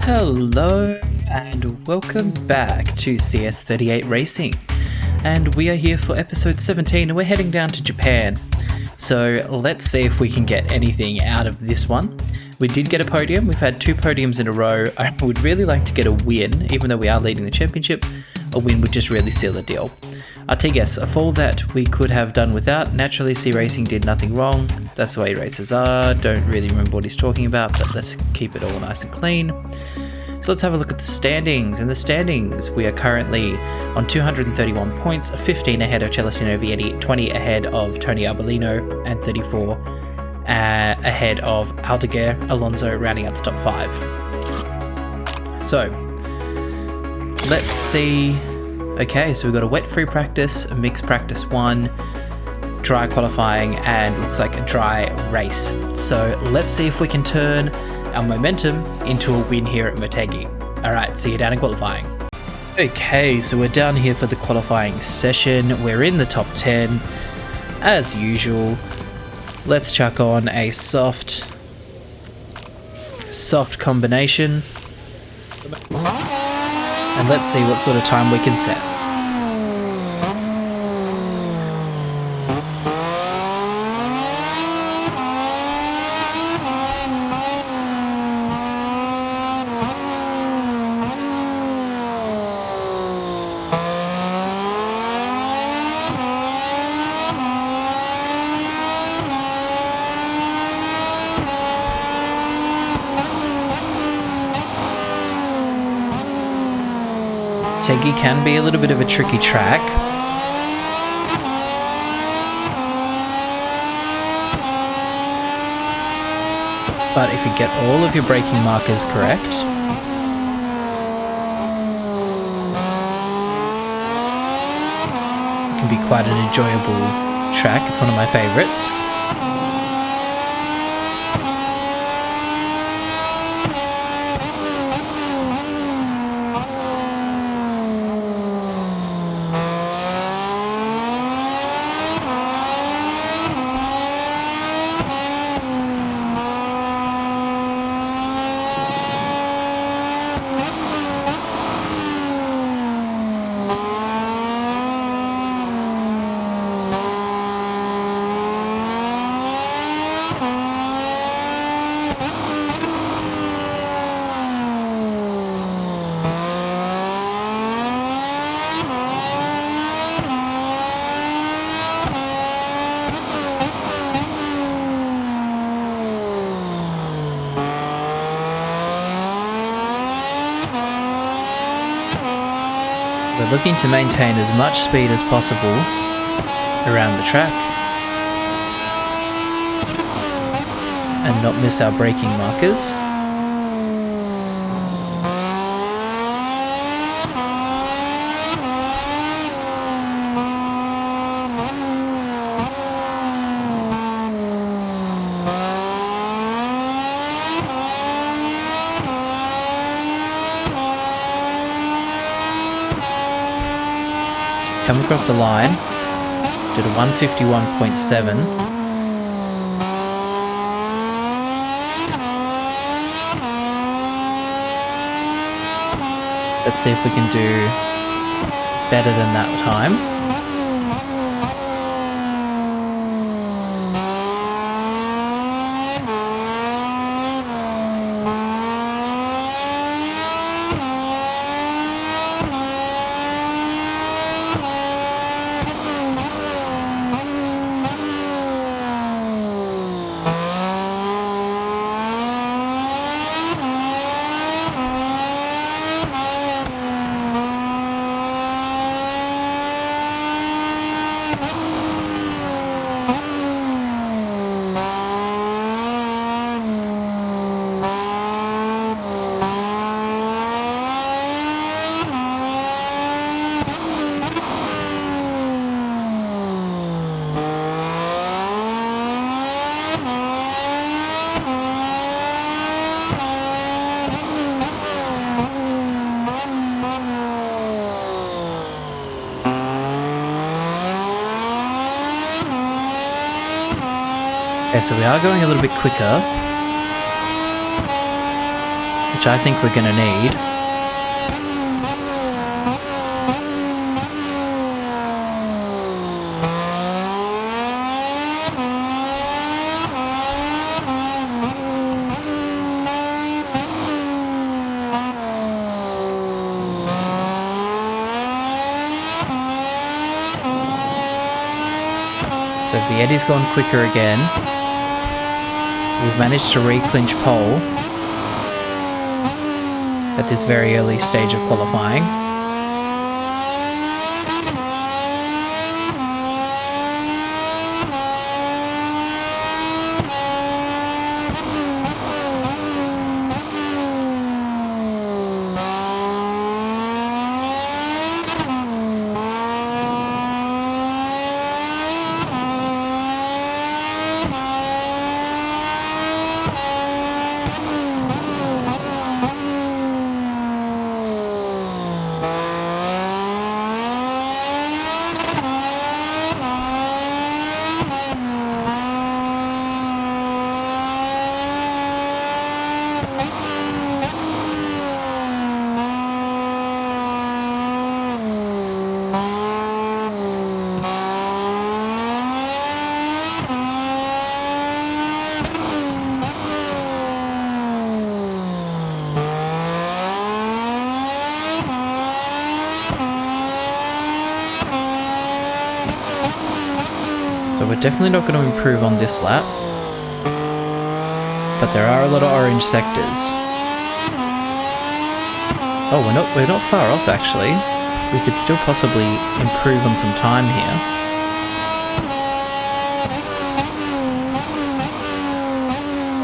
Hello and welcome back to CS38 Racing, and we are here for episode 17 and we're heading down to Japan. So let's see if we can get anything out of this one. We did get a podium, we've had 2 podiums in a row. I would really like to get a win, even though we are leading the championship. A win would just really seal the deal. I'll take a guess, a fall that we could have done without. Naturally, C Racing did nothing wrong. That's the way races are. Don't really remember what he's talking about, but let's keep it all nice and clean. So let's have a look at the standings. In the standings, we are currently on 231 points, 15 ahead of Celestino Vietti, 20 ahead of Tony Arbolino, and 34 ahead of Aldeguer Alonso, rounding out the top 5. So let's see. Okay, so we've got a wet free practice, a mixed practice 1, dry qualifying, and looks like a dry race. So let's see if we can turn our momentum into a win here at Motegi. Alright, see you down in qualifying. Okay, so we're down here for the qualifying session. We're in the top 10, as usual. Let's chuck on a soft combination. And let's see what sort of time we can set. Motegi can be a little bit of a tricky track. But if you get all of your braking markers correct, it can be quite an enjoyable track. It's one of my favorites. We're looking to maintain as much speed as possible around the track and not miss our braking markers. Come across the line, did a 151.7. Let's see if we can do better than that time. Okay, so we are going a little bit quicker. which I think we're going to need. So Vietti's gone quicker again. We've managed to re-clinch pole at this very early stage of qualifying. So we're definitely not going to improve on this lap, but there are a lot of orange sectors. Oh, we're not far off actually. We could still possibly improve on some time here.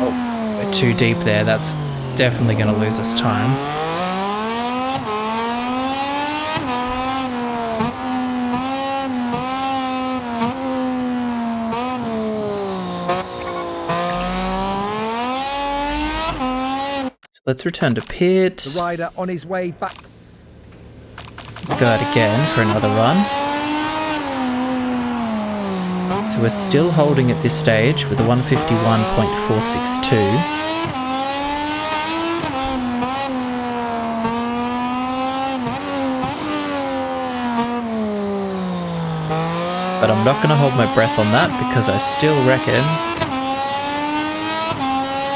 Oh, we're too deep there. That's definitely going to lose us time. Let's return to pit. The rider on his way back. Let's go out again for another run. So we're still holding at this stage with a 151.462. But I'm not going to hold my breath on that because I still reckon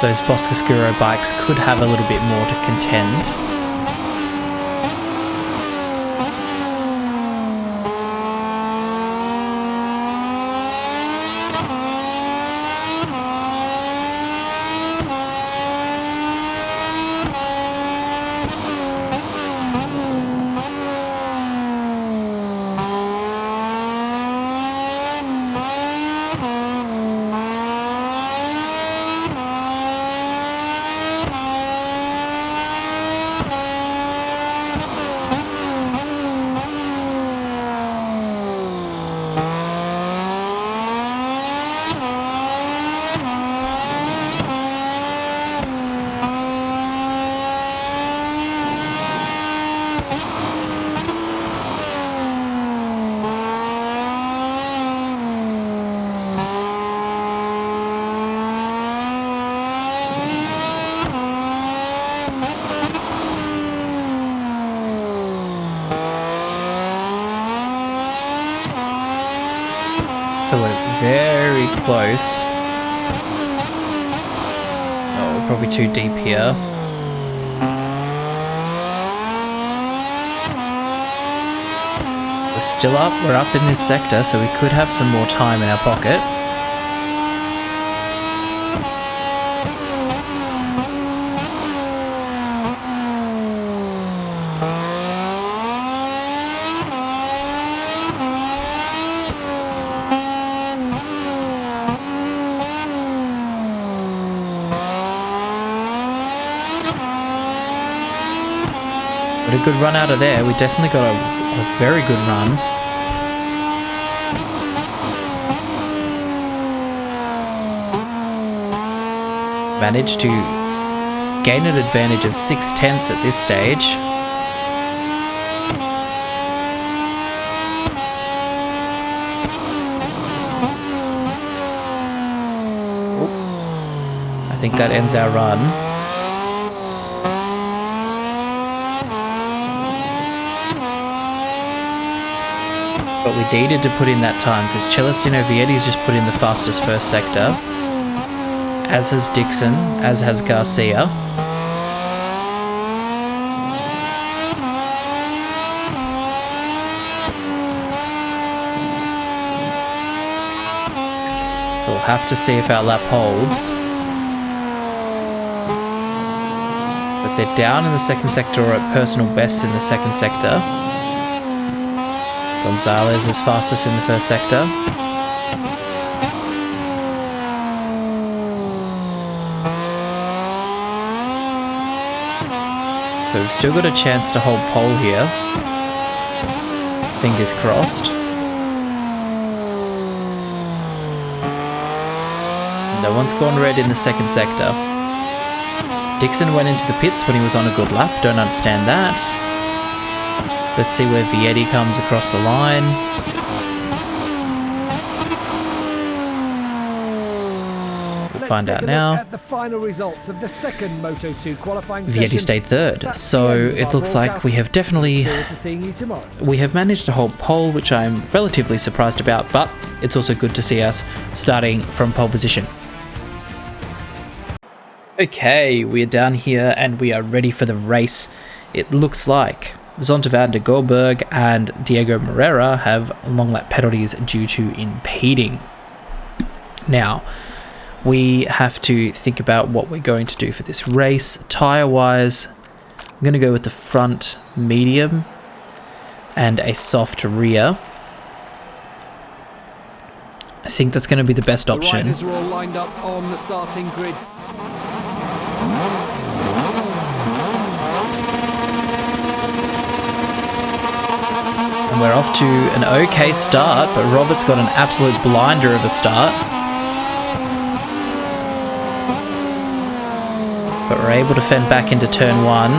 those Boscoscuro bikes could have a little bit more to contend. So we're very close. Oh, we're probably too deep here. We're still up. We're up in this sector, so we could have some more time in our pocket. But a good run out of there. We definitely got a very good run. Managed to gain an advantage of 0.6 at this stage. I think that ends our run. But we needed to put in that time because Celestino Vietti's just put in the fastest first sector, as has Dixon, as has Garcia. So we'll have to see if our lap holds. But they're down in the second sector or at personal best in the second sector. Gonzalez is fastest in the first sector. So we've still got a chance to hold pole here. Fingers crossed. No one's gone red in the second sector. Dixon went into the pits when he was on a good lap. Don't understand that. Let's see where Vietti comes across the line. We'll find out now. At the final results of the second Moto2 qualifying Vietti session. stayed third, so it looks like we have definitely... Forward to seeing you tomorrow. We have managed to hold pole, which I'm relatively surprised about, but it's also good to see us starting from pole position. Okay, we're down here and we are ready for the race. It looks like Zondervan de Goldberg and Diego Moreira have long lap penalties due to impeding. Now, we have to think about what we're going to do for this race. Tyre-wise, I'm going to go with the front medium and a soft rear. I think that's going to be the best option. The riders are all lined up on the starting grid. And we're off to an okay start, but Robert's got an absolute blinder of a start. But we're able to fend back into turn one.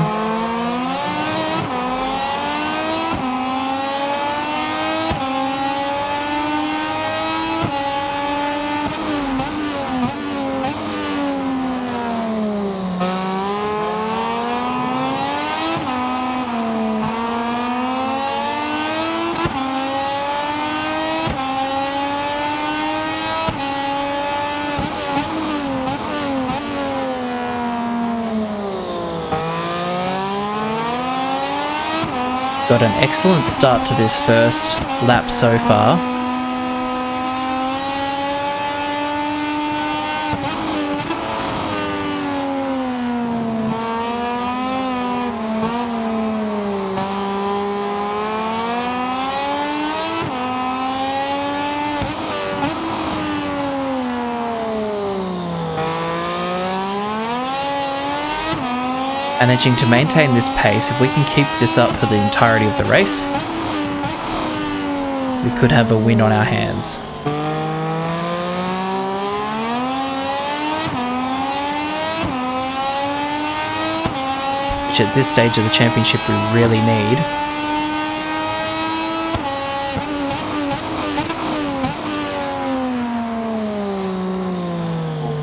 Got an excellent start to this first lap so far. Managing to maintain this pace, if we can keep this up for the entirety of the race, we could have a win on our hands. Which at this stage of the championship we really need.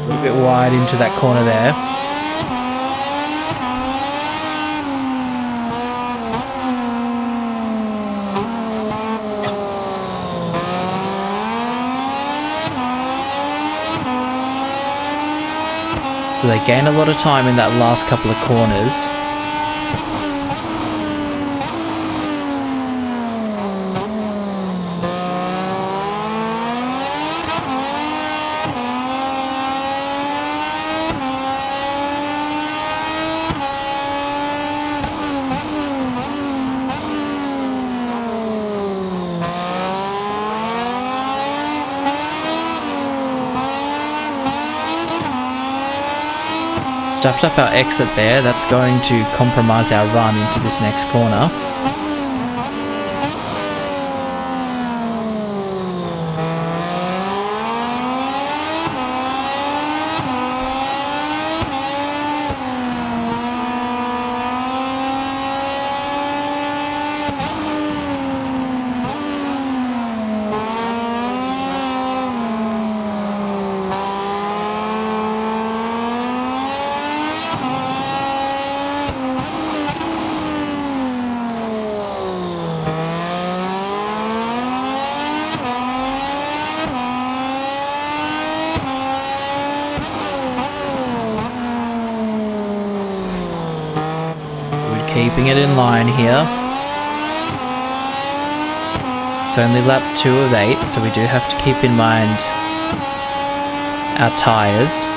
A little bit wide into that corner there. So they gain a lot of time in that last couple of corners. Stuffed up our exit there, that's going to compromise our run into this next corner. Keeping it in line here. It's only lap 2 of 8, so we do have to keep in mind our tyres.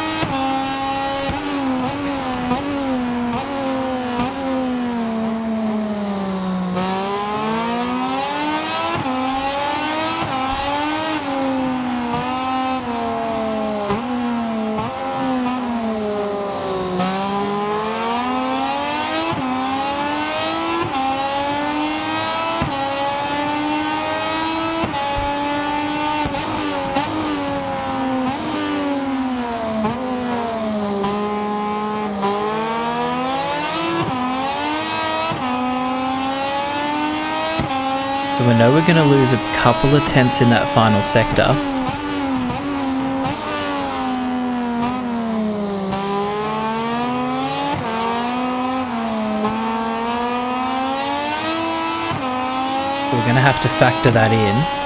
So we know we're going to lose a couple of tenths in that final sector. So we're going to have to factor that in.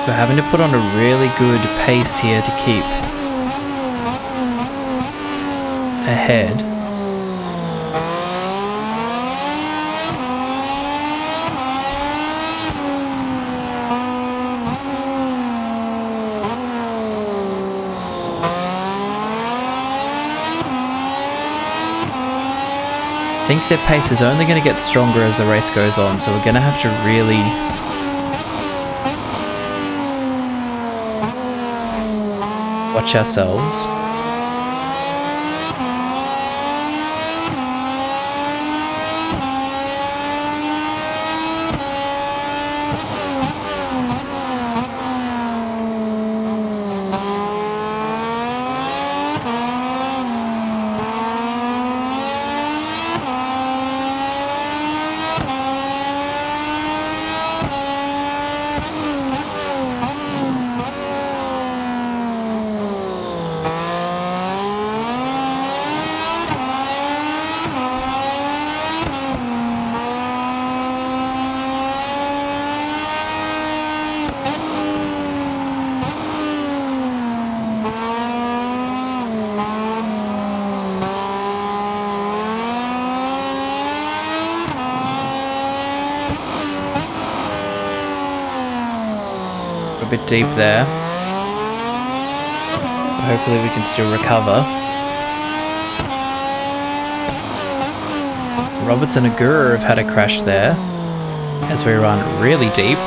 We're having to put on a really good pace here to keep ahead. I think their pace is only going to get stronger as the race goes on, so we're going to have to really watch ourselves. A bit deep there. But hopefully we can still recover. Roberts and Agura have had a crash there as we run really deep.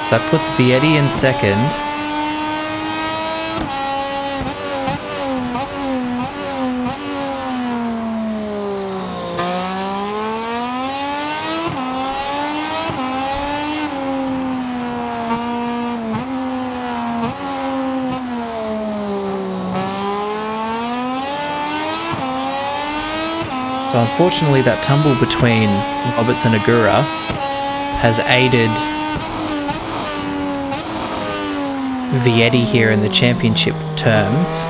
So that puts Vietti in second. So unfortunately that tumble between Roberts and Agura has aided Vietti here in the championship terms.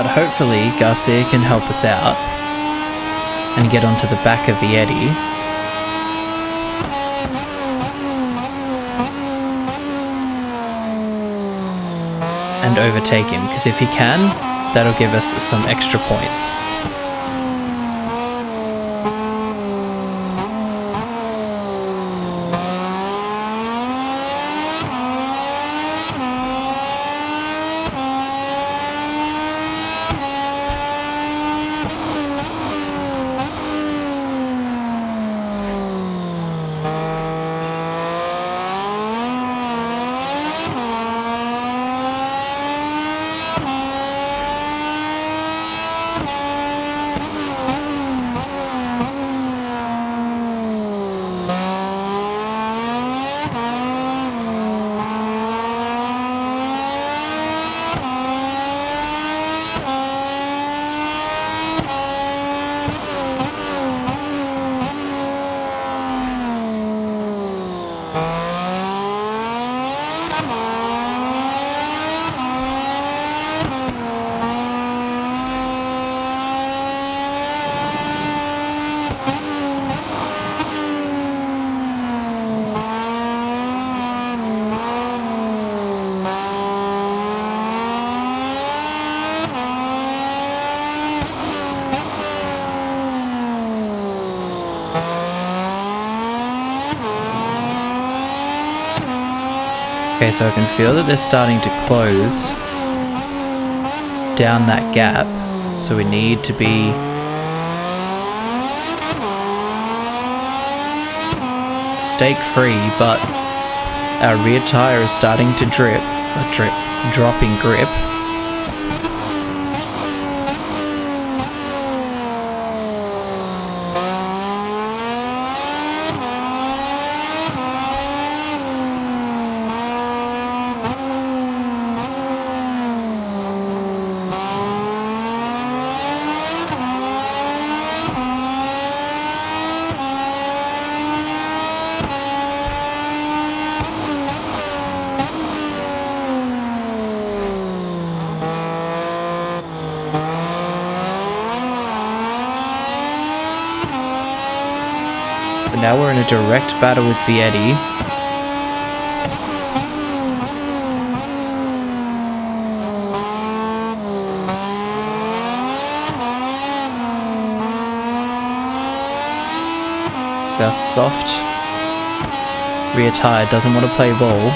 But hopefully Garcia can help us out and get onto the back of Vietti. And overtake him, because if he can, that'll give us some extra points. Okay, so I can feel that they're starting to close down that gap, so we need to be mistake free, but our rear tire is starting to drop in grip. Now we're in a direct battle with Vietti. Our soft rear tire doesn't want to play ball.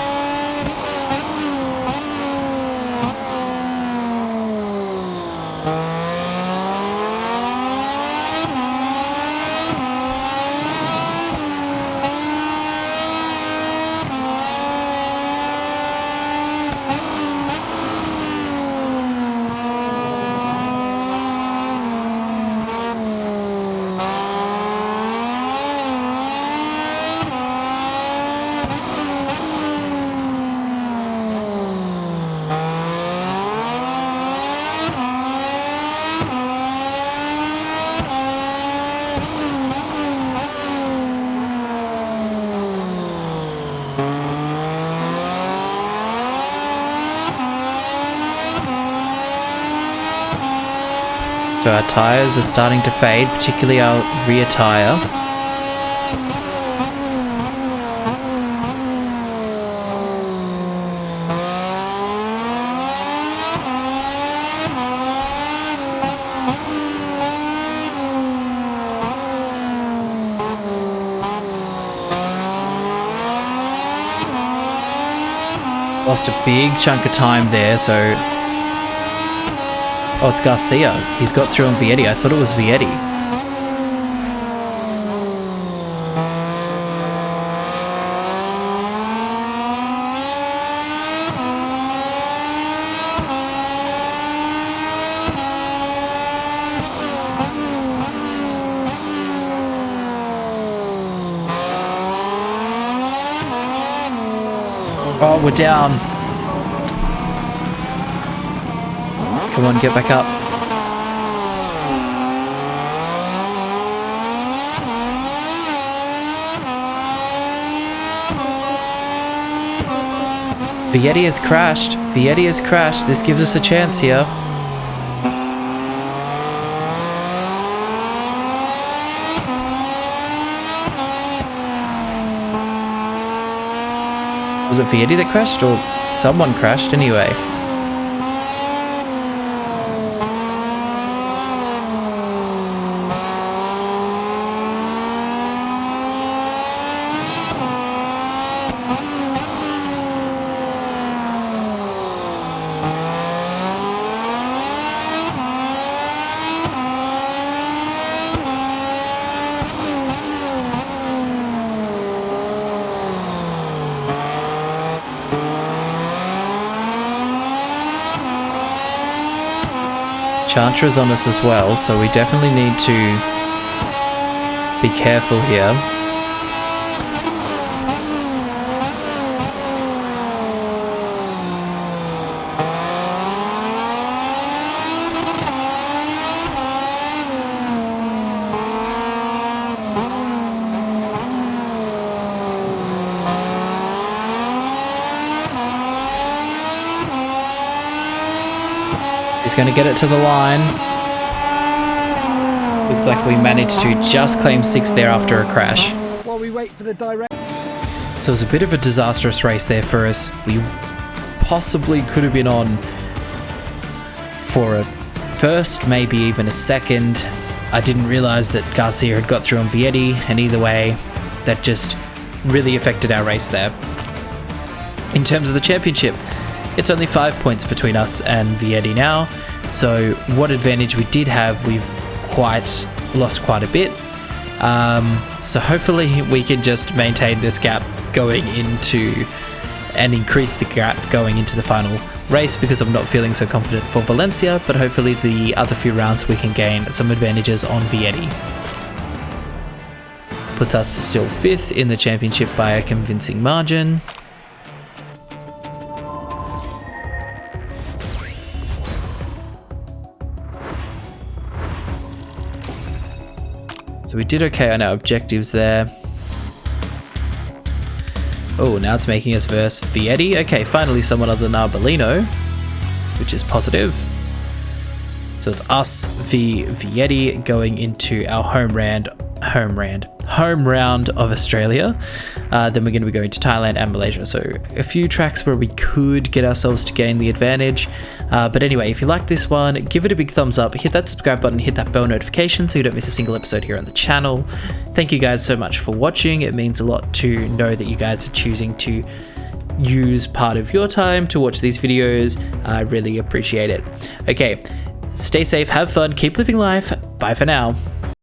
So our tyres are starting to fade, particularly our rear tyre. Lost a big chunk of time there, so... Oh, it's Garcia. He's got through on Vietti. I thought it was Vietti. Oh, we're down. Come on, get back up. Vietti has crashed. Vietti has crashed. This gives us a chance here. Was it Vietti that crashed, or someone crashed anyway? Chantra's on us as well, so we definitely need to be careful here. He's going to get it to the line. Looks like we managed to just claim 6th there after a crash. While we wait for the direct. So it was a bit of a disastrous race there for us. We possibly could have been on for a first, maybe even a second. I didn't realize that Garcia had got through on Vietti, and either way, that just really affected our race there. In terms of the championship, it's only 5 points between us and Vietti now, so what advantage we did have, we've lost quite a bit. So hopefully we can just maintain this gap going into and increase the gap going into the final race, because I'm not feeling so confident for Valencia, but hopefully the other few rounds we can gain some advantages on Vietti. Puts us still 5th in the championship by a convincing margin. So we did okay on our objectives there. Oh, now it's making us verse Vietti. Okay, finally someone other than Arbolino, which is positive. So it's us v Vietti going into our home round of Australia. Then we're going to be going to Thailand and Malaysia. So a few tracks where we could get ourselves to gain the advantage. But anyway, if you like this one, give it a big thumbs up, hit that subscribe button, hit that bell notification so you don't miss a single episode here on the channel. Thank you guys so much for watching. It means a lot to know that you guys are choosing to use part of your time to watch these videos. I really appreciate it. Okay, stay safe, have fun, keep living life. Bye for now.